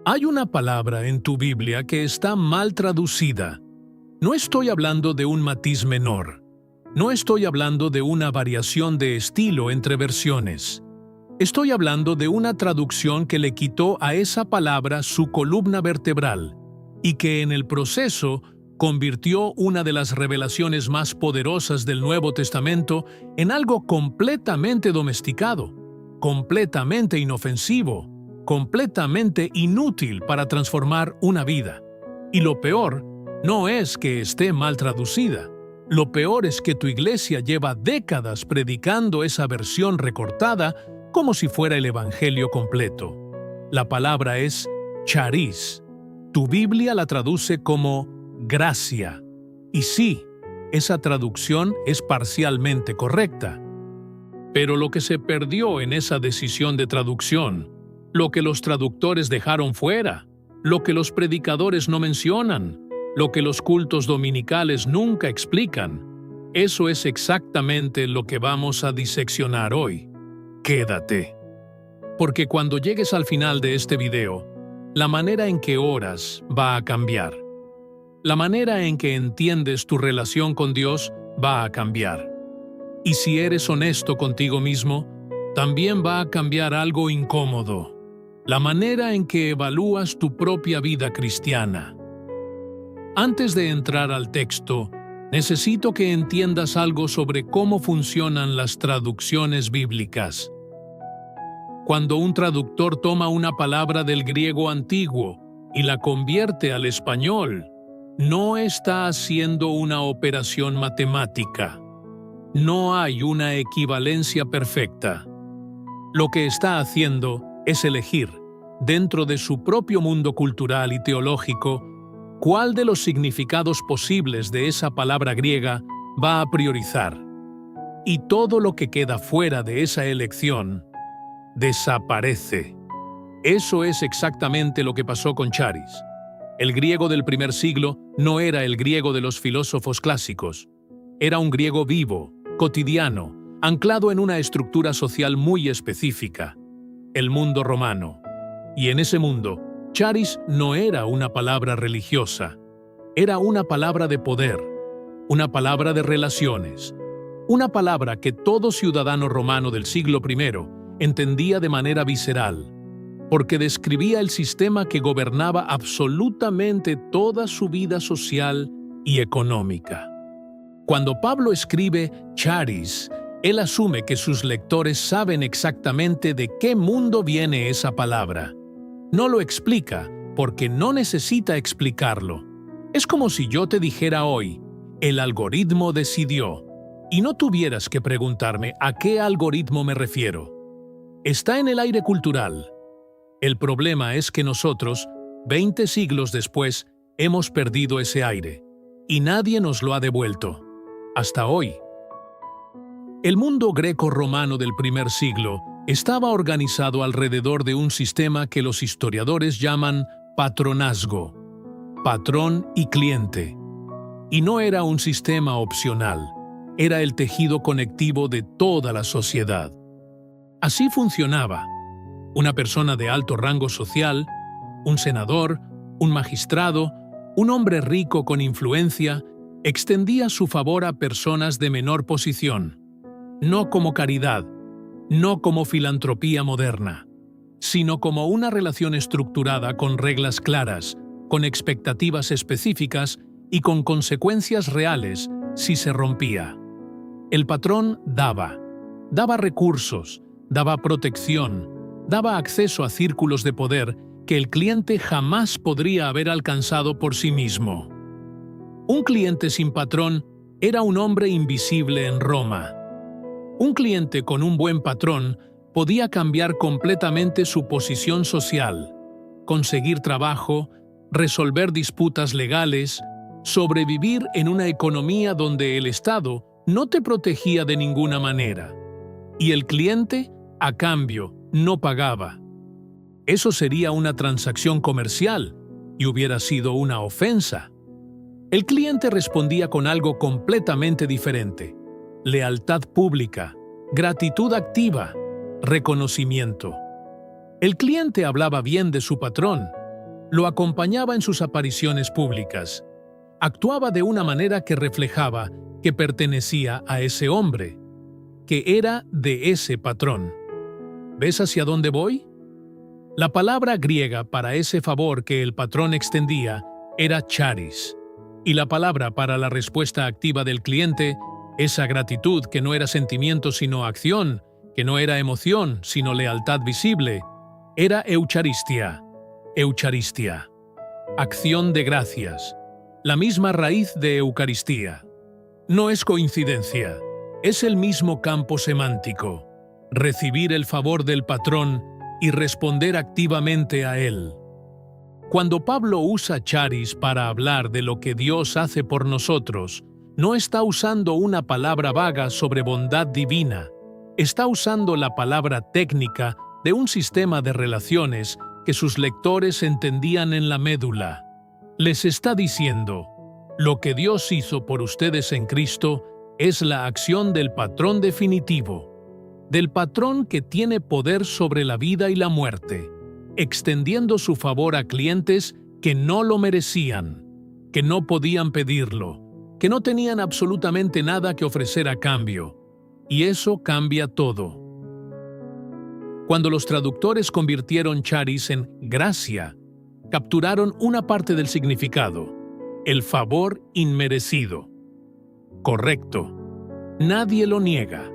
Hay una palabra en tu Biblia que está mal traducida. No estoy hablando de un matiz menor. No estoy hablando de una variación de estilo entre versiones. Estoy hablando de una traducción que le quitó a esa palabra su columna vertebral y que en el proceso convirtió una de las revelaciones más poderosas del Nuevo Testamento en algo completamente domesticado, completamente inofensivo, completamente inútil para transformar una vida. Y lo peor no es que esté mal traducida. Lo peor es que tu iglesia lleva décadas predicando esa versión recortada como si fuera el Evangelio completo. La palabra es charis. Tu Biblia la traduce como gracia. Y sí, esa traducción es parcialmente correcta. Pero lo que se perdió en esa decisión de traducción, lo que los traductores dejaron fuera, lo que los predicadores no mencionan, lo que los cultos dominicales nunca explican, eso es exactamente lo que vamos a diseccionar hoy. Quédate. Porque cuando llegues al final de este video, la manera en que oras va a cambiar. La manera en que entiendes tu relación con Dios va a cambiar. Y si eres honesto contigo mismo, también va a cambiar algo incómodo: la manera en que evalúas tu propia vida cristiana. Antes de entrar al texto, necesito que entiendas algo sobre cómo funcionan las traducciones bíblicas. Cuando un traductor toma una palabra del griego antiguo y la convierte al español, no está haciendo una operación matemática. No hay una equivalencia perfecta. Lo que está haciendo es elegir, dentro de su propio mundo cultural y teológico, cuál de los significados posibles de esa palabra griega va a priorizar. Y todo lo que queda fuera de esa elección desaparece. Eso es exactamente lo que pasó con Charis. El griego del primer siglo no era el griego de los filósofos clásicos. Era un griego vivo, cotidiano, anclado en una estructura social muy específica: el mundo romano. Y en ese mundo, charis no era una palabra religiosa, era una palabra de poder, una palabra de relaciones, una palabra que todo ciudadano romano del siglo I entendía de manera visceral, porque describía el sistema que gobernaba absolutamente toda su vida social y económica. Cuando Pablo escribe charis, él asume que sus lectores saben exactamente de qué mundo viene esa palabra. No lo explica porque no necesita explicarlo. Es como si yo te dijera hoy: el algoritmo decidió, y no tuvieras que preguntarme a qué algoritmo me refiero. Está en el aire cultural. El problema es que nosotros, 20 siglos después, hemos perdido ese aire, y nadie nos lo ha devuelto. Hasta hoy. El mundo greco-romano del primer siglo estaba organizado alrededor de un sistema que los historiadores llaman patronazgo, patrón y cliente. Y no era un sistema opcional, era el tejido conectivo de toda la sociedad. Así funcionaba. Una persona de alto rango social, un senador, un magistrado, un hombre rico con influencia, extendía su favor a personas de menor posición, no como caridad, no como filantropía moderna, sino como una relación estructurada con reglas claras, con expectativas específicas y con consecuencias reales si se rompía. El patrón daba recursos, daba protección, daba acceso a círculos de poder que el cliente jamás podría haber alcanzado por sí mismo. Un cliente sin patrón era un hombre invisible en Roma. Un cliente con un buen patrón podía cambiar completamente su posición social, conseguir trabajo, resolver disputas legales, sobrevivir en una economía donde el Estado no te protegía de ninguna manera. Y el cliente, a cambio, no pagaba. Eso sería una transacción comercial y hubiera sido una ofensa. El cliente respondía con algo completamente diferente: lealtad pública, gratitud activa, reconocimiento. El cliente hablaba bien de su patrón, Lo acompañaba en sus apariciones públicas. Actuaba de una manera que reflejaba que pertenecía a ese hombre, que era de ese patrón. ¿Ves hacia dónde voy? La palabra griega para ese favor que el patrón extendía era charis, y la palabra para la respuesta activa del cliente, esa gratitud que no era sentimiento sino acción, que no era emoción sino lealtad visible, era eucharistia. Eucharistia. Acción de gracias. La misma raíz de Eucaristía. No es coincidencia. Es el mismo campo semántico. Recibir el favor del patrón y responder activamente a él. Cuando Pablo usa charis para hablar de lo que Dios hace por nosotros, no está usando una palabra vaga sobre bondad divina. Está usando la palabra técnica de un sistema de relaciones que sus lectores entendían en la médula. Les está diciendo, lo que Dios hizo por ustedes en Cristo es la acción del patrón definitivo, del patrón que tiene poder sobre la vida y la muerte, extendiendo su favor a clientes que no lo merecían, que no podían pedirlo, que no tenían absolutamente nada que ofrecer a cambio. Y eso cambia todo. Cuando los traductores convirtieron charis en gracia, capturaron una parte del significado, el favor inmerecido. Correcto. Nadie lo niega.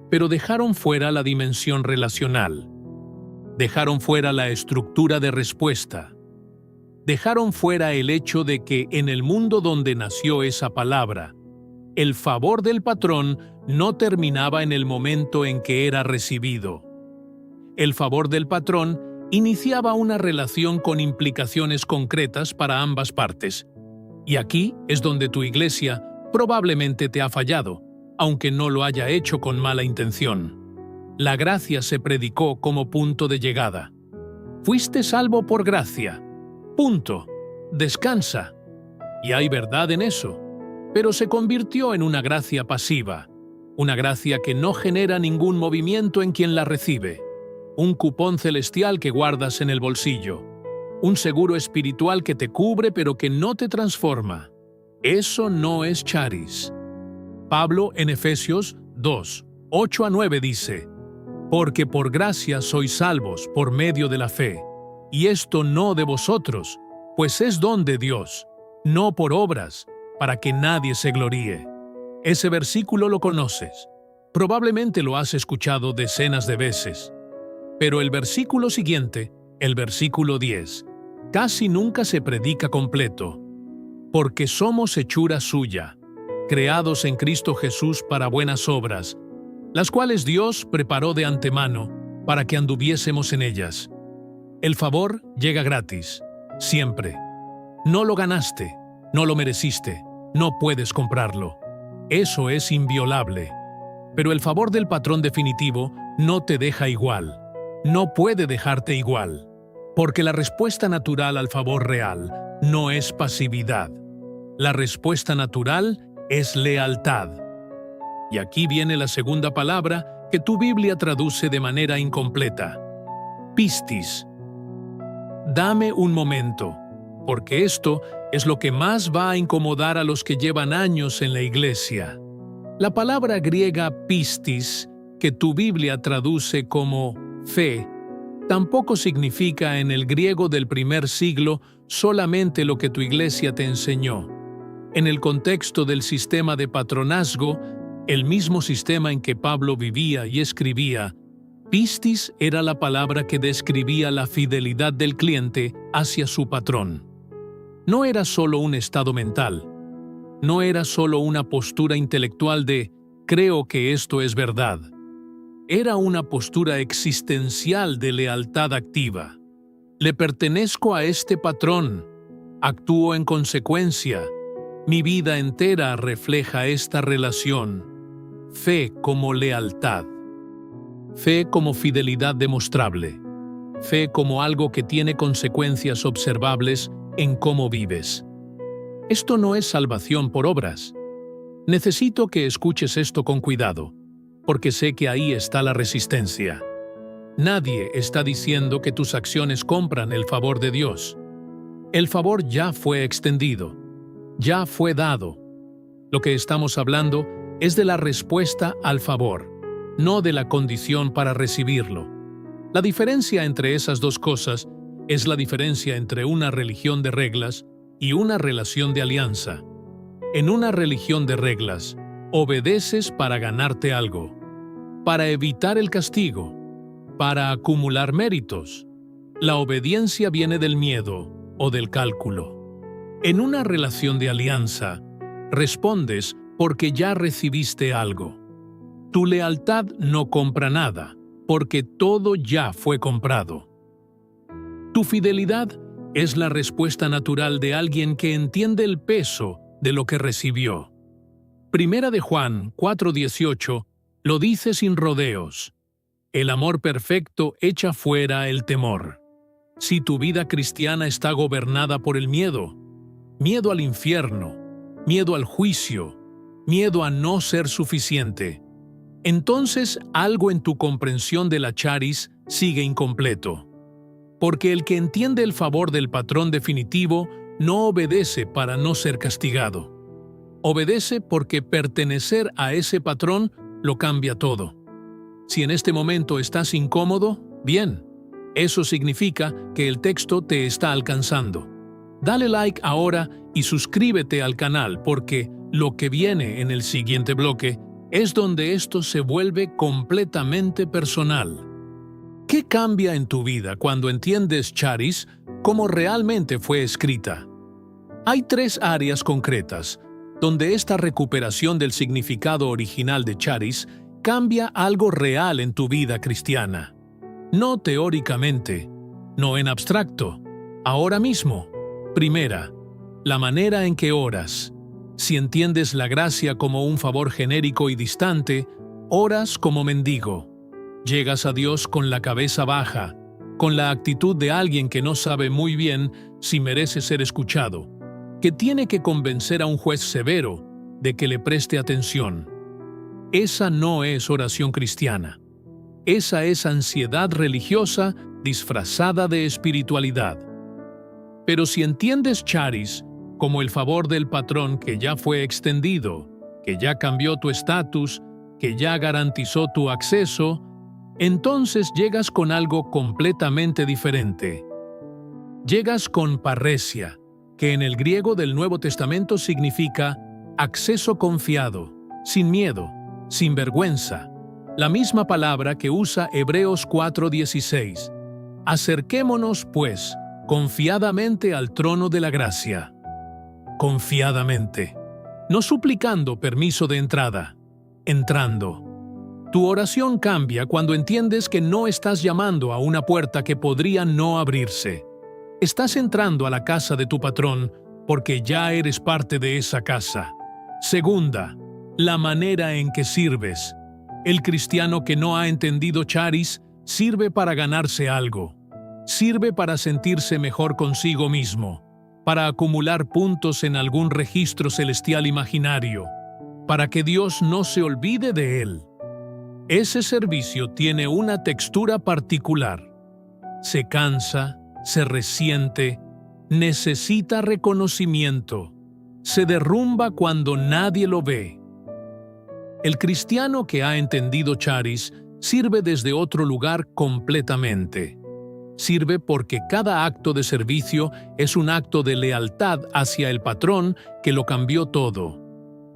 Pero dejaron fuera la dimensión relacional. Dejaron fuera la estructura de respuesta. Dejaron fuera el hecho de que en el mundo donde nació esa palabra, el favor del patrón no terminaba en el momento en que era recibido. El favor del patrón iniciaba una relación con implicaciones concretas para ambas partes. Y aquí es donde tu iglesia probablemente te ha fallado, aunque no lo haya hecho con mala intención. La gracia se predicó como punto de llegada. Fuiste salvo por gracia. Punto. Descansa. Y hay verdad en eso. Pero se convirtió en una gracia pasiva, una gracia que no genera ningún movimiento en quien la recibe, un cupón celestial que guardas en el bolsillo, un seguro espiritual que te cubre pero que no te transforma. Eso no es charis. Pablo en Efesios 2, 8-9 dice, «Porque por gracia sois salvos por medio de la fe, y esto no de vosotros, pues es don de Dios, no por obras, para que nadie se gloríe». Ese versículo lo conoces. Probablemente lo has escuchado decenas de veces. Pero el versículo siguiente, el versículo 10, casi nunca se predica completo. Porque somos hechura suya, creados en Cristo Jesús para buenas obras, las cuales Dios preparó de antemano para que anduviésemos en ellas. El favor llega gratis, siempre. No lo ganaste, no lo mereciste, no puedes comprarlo. Eso es inviolable. Pero el favor del patrón definitivo no te deja igual. No puede dejarte igual. Porque la respuesta natural al favor real no es pasividad. La respuesta natural es lealtad. Y aquí viene la segunda palabra que tu Biblia traduce de manera incompleta. Pistis. Dame un momento, porque esto es lo que más va a incomodar a los que llevan años en la iglesia. La palabra griega pistis, que tu Biblia traduce como fe, tampoco significa en el griego del primer siglo solamente lo que tu iglesia te enseñó. En el contexto del sistema de patronazgo, el mismo sistema en que Pablo vivía y escribía, pistis era la palabra que describía la fidelidad del cliente hacia su patrón. No era solo un estado mental, no era solo una postura intelectual de «creo que esto es verdad». Era una postura existencial de lealtad activa. Le pertenezco a este patrón, actúo en consecuencia, mi vida entera refleja esta relación. Fe como lealtad. Fe como fidelidad demostrable. Fe como algo que tiene consecuencias observables en cómo vives. Esto no es salvación por obras. Necesito que escuches esto con cuidado, porque sé que ahí está la resistencia. Nadie está diciendo que tus acciones compran el favor de Dios. El favor ya fue extendido, ya fue dado. Lo que estamos hablando es de la respuesta al favor, no de la condición para recibirlo. La diferencia entre esas dos cosas es la diferencia entre una religión de reglas y una relación de alianza. En una religión de reglas, obedeces para ganarte algo, para evitar el castigo, para acumular méritos. La obediencia viene del miedo o del cálculo. En una relación de alianza, respondes porque ya recibiste algo. Tu lealtad no compra nada, porque todo ya fue comprado. Tu fidelidad es la respuesta natural de alguien que entiende el peso de lo que recibió. Primera de Juan 4:18 lo dice sin rodeos. El amor perfecto echa fuera el temor. Si tu vida cristiana está gobernada por el miedo, miedo al infierno, miedo al juicio, miedo a no ser suficiente, entonces algo en tu comprensión de la charis sigue incompleto. Porque el que entiende el favor del patrón definitivo no obedece para no ser castigado. Obedece porque pertenecer a ese patrón lo cambia todo. Si en este momento estás incómodo, bien. Eso significa que el texto te está alcanzando. Dale like ahora y suscríbete al canal porque lo que viene en el siguiente bloque es donde esto se vuelve completamente personal. ¿Qué cambia en tu vida cuando entiendes charis como realmente fue escrita? Hay 3 áreas concretas donde esta recuperación del significado original de charis cambia algo real en tu vida cristiana. No teóricamente, no en abstracto, ahora mismo. Primera, la manera en que oras. Si entiendes la gracia como un favor genérico y distante, oras como mendigo. Llegas a Dios con la cabeza baja, con la actitud de alguien que no sabe muy bien si merece ser escuchado, que tiene que convencer a un juez severo de que le preste atención. Esa no es oración cristiana. Esa es ansiedad religiosa disfrazada de espiritualidad. Pero si entiendes charis como el favor del patrón que ya fue extendido, que ya cambió tu estatus, que ya garantizó tu acceso, entonces llegas con algo completamente diferente. Llegas con parresia, que en el griego del Nuevo Testamento significa acceso confiado, sin miedo, sin vergüenza. La misma palabra que usa Hebreos 4:16. Acerquémonos, pues, confiadamente al trono de la gracia. Confiadamente. No suplicando permiso de entrada, entrando. Tu oración cambia cuando entiendes que no estás llamando a una puerta que podría no abrirse. Estás entrando a la casa de tu patrón porque ya eres parte de esa casa. Segunda, la manera en que sirves. El cristiano que no ha entendido charis sirve para ganarse algo. Sirve para sentirse mejor consigo mismo, para acumular puntos en algún registro celestial imaginario, para que Dios no se olvide de él. Ese servicio tiene una textura particular. Se cansa, se resiente, necesita reconocimiento, se derrumba cuando nadie lo ve. El cristiano que ha entendido charis sirve desde otro lugar completamente. Sirve porque cada acto de servicio es un acto de lealtad hacia el patrón que lo cambió todo.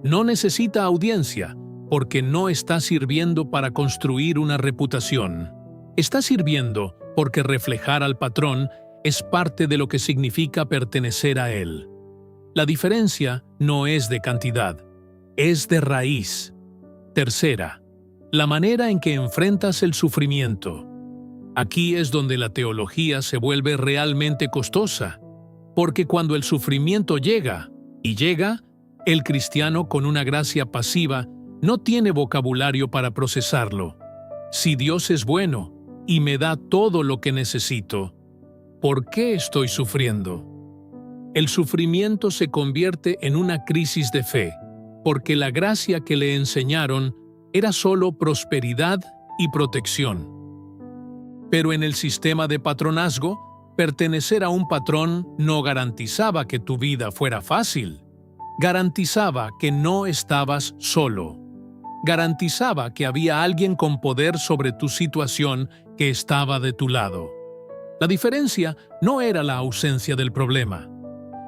No necesita audiencia, porque no está sirviendo para construir una reputación. Está sirviendo porque reflejar al patrón es parte de lo que significa pertenecer a él. La diferencia no es de cantidad, es de raíz. Tercera, la manera en que enfrentas el sufrimiento. Aquí es donde la teología se vuelve realmente costosa, porque cuando el sufrimiento llega, y llega, el cristiano con una gracia pasiva no tiene vocabulario para procesarlo. Si Dios es bueno y me da todo lo que necesito, ¿por qué estoy sufriendo? El sufrimiento se convierte en una crisis de fe, porque la gracia que le enseñaron era solo prosperidad y protección. Pero en el sistema de patronazgo, pertenecer a un patrón no garantizaba que tu vida fuera fácil. Garantizaba que no estabas solo. Garantizaba que había alguien con poder sobre tu situación que estaba de tu lado. La diferencia no era la ausencia del problema,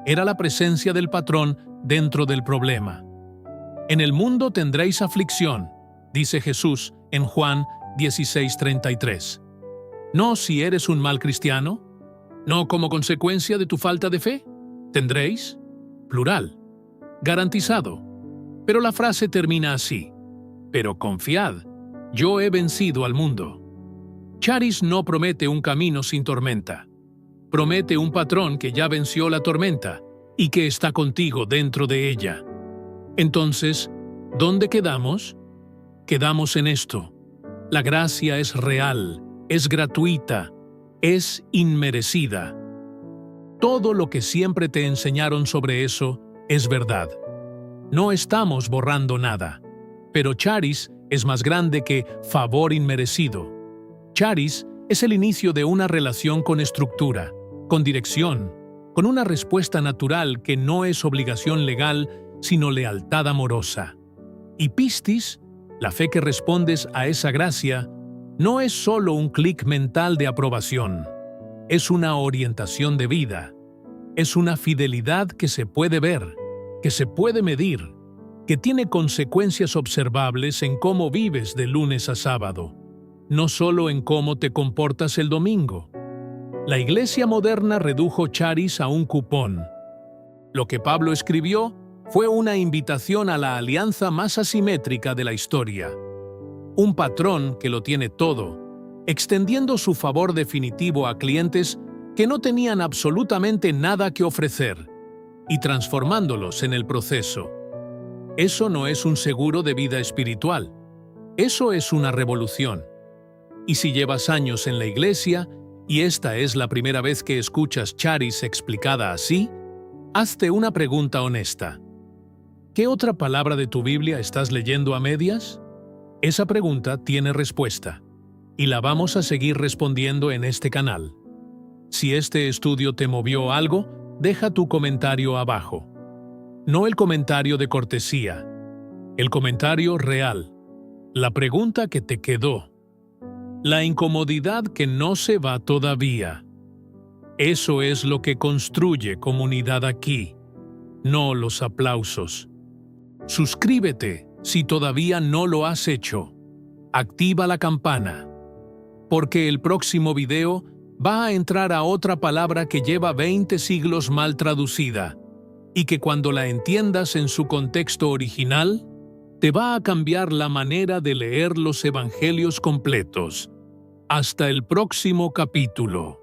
era la presencia del patrón dentro del problema. En el mundo tendréis aflicción, dice Jesús en Juan 16:33. ¿No si eres un mal cristiano? ¿No como consecuencia de tu falta de fe? ¿Tendréis? Plural. Garantizado. Pero la frase termina así. Pero confiad, yo he vencido al mundo. Charis no promete un camino sin tormenta. Promete un patrón que ya venció la tormenta y que está contigo dentro de ella. Entonces, ¿dónde quedamos? Quedamos en esto. La gracia es real, es gratuita, es inmerecida. Todo lo que siempre te enseñaron sobre eso es verdad. No estamos borrando nada. Pero Charis es más grande que favor inmerecido. Charis es el inicio de una relación con estructura, con dirección, con una respuesta natural que no es obligación legal, sino lealtad amorosa. Y pistis, la fe que respondes a esa gracia, no es solo un clic mental de aprobación. Es una orientación de vida. Es una fidelidad que se puede ver, que se puede medir, que tiene consecuencias observables en cómo vives de lunes a sábado, no solo en cómo te comportas el domingo. La Iglesia moderna redujo Charis a un cupón. Lo que Pablo escribió fue una invitación a la alianza más asimétrica de la historia. Un patrón que lo tiene todo, extendiendo su favor definitivo a clientes que no tenían absolutamente nada que ofrecer y transformándolos en el proceso. Eso no es un seguro de vida espiritual. Eso es una revolución. Y si llevas años en la iglesia y esta es la primera vez que escuchas Charis explicada así, hazte una pregunta honesta. ¿Qué otra palabra de tu Biblia estás leyendo a medias? Esa pregunta tiene respuesta, y la vamos a seguir respondiendo en este canal. Si este estudio te movió algo, deja tu comentario abajo. No el comentario de cortesía, el comentario real. La pregunta que te quedó. La incomodidad que no se va todavía. Eso es lo que construye comunidad aquí, no los aplausos. Suscríbete si todavía no lo has hecho. Activa la campana, porque el próximo video va a entrar a otra palabra que lleva 20 siglos mal traducida y que cuando la entiendas en su contexto original, te va a cambiar la manera de leer los evangelios completos. Hasta el próximo capítulo.